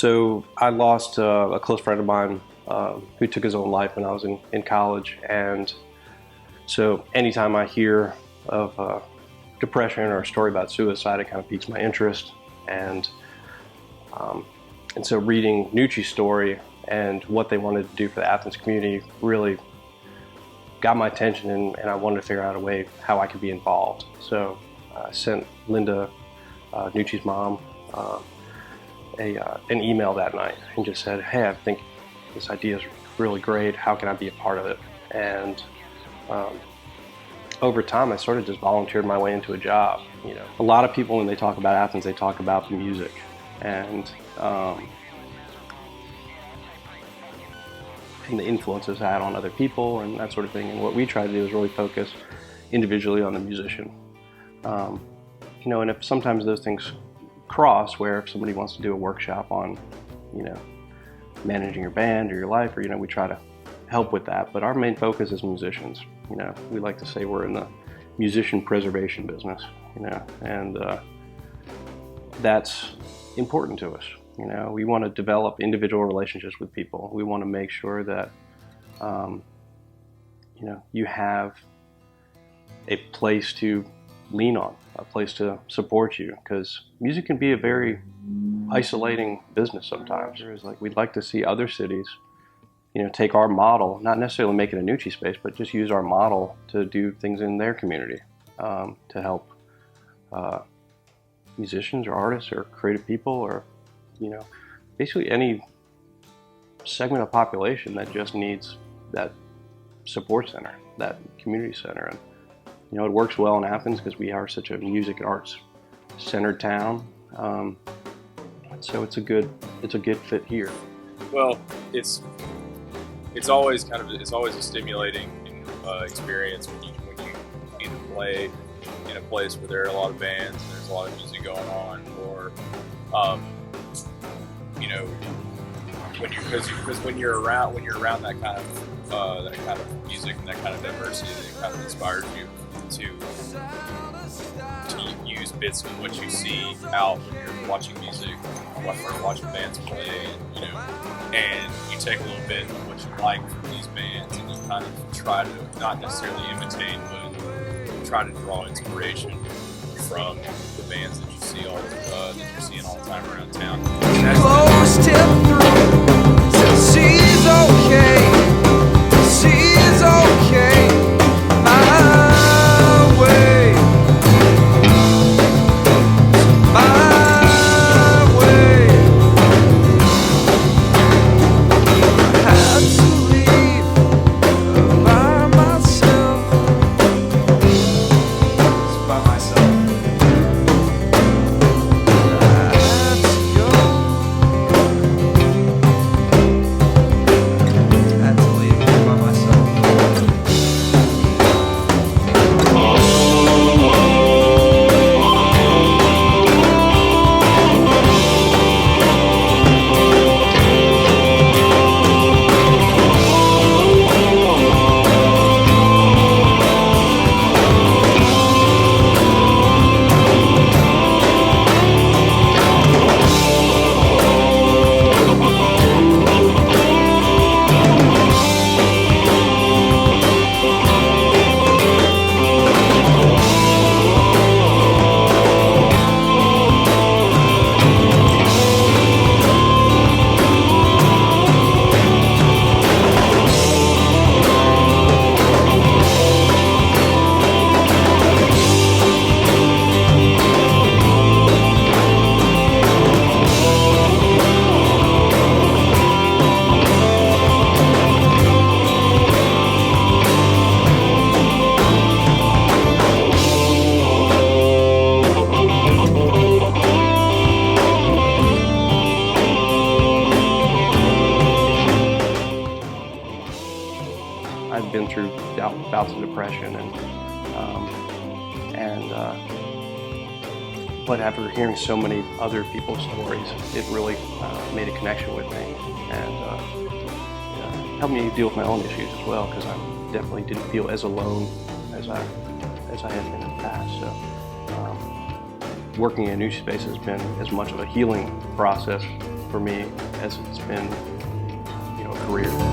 So I lost a close friend of mine who took his own life when I was in college, and so anytime I hear of depression or a story about suicide, it kind of piques my interest, and so reading Nuci's story and what they wanted to do for the Athens community really got my attention, and I wanted to figure out a way how I could be involved. So I sent Linda, Nuci's mom, an email that night and just said, hey, I think this idea is really great. How can I be a part of it? And over time, I sort of just volunteered my way into a job. You know, a lot of people, when they talk about Athens, they talk about the music and the influences it had on other people and that sort of thing. And what we try to do is really focus individually on the musician. You know, and if sometimes those things cross, where if somebody wants to do a workshop on, you know, managing your band or your life, or, you know, we try to help with that. But our main focus is musicians. You know, we like to say we're in the musician preservation business, you know, and that's important to us. You know, we want to develop individual relationships with people. We want to make sure that, you know, you have a place to lean on, a place to support you, because music can be a very isolating business sometimes. It's like we'd like to see other cities, you know, take our model, not necessarily make it a Nuci space, but just use our model to do things in their community to help musicians or artists or creative people, or, you know, basically any segment of population that just needs that support center, that community center. And, you know, it works well in Athens because we are such a music and arts centered town. So it's a good fit here. Well, it's always a stimulating experience when you either play in a place where there are a lot of bands and there's a lot of music going on, or you know, because when you're around that kind of music and that kind of diversity, that kind of inspires you to use bits of what you see out when you're watching music, or watching bands play, and, you know, and you take a little bit of what you like from these bands and you kind of try to not necessarily imitate, but try to draw inspiration from the bands that you see that you're seeing all the time around town. Close tip through, says she's okay, she's okay, my way, my way. I had to leave by myself, just by myself. I've been through bouts of depression, but after hearing so many other people's stories, it really made a connection with me, and helped me deal with my own issues as well, because I definitely didn't feel as alone as I had been in the past. So working in Nuci space has been as much of a healing process for me as it's been, a career.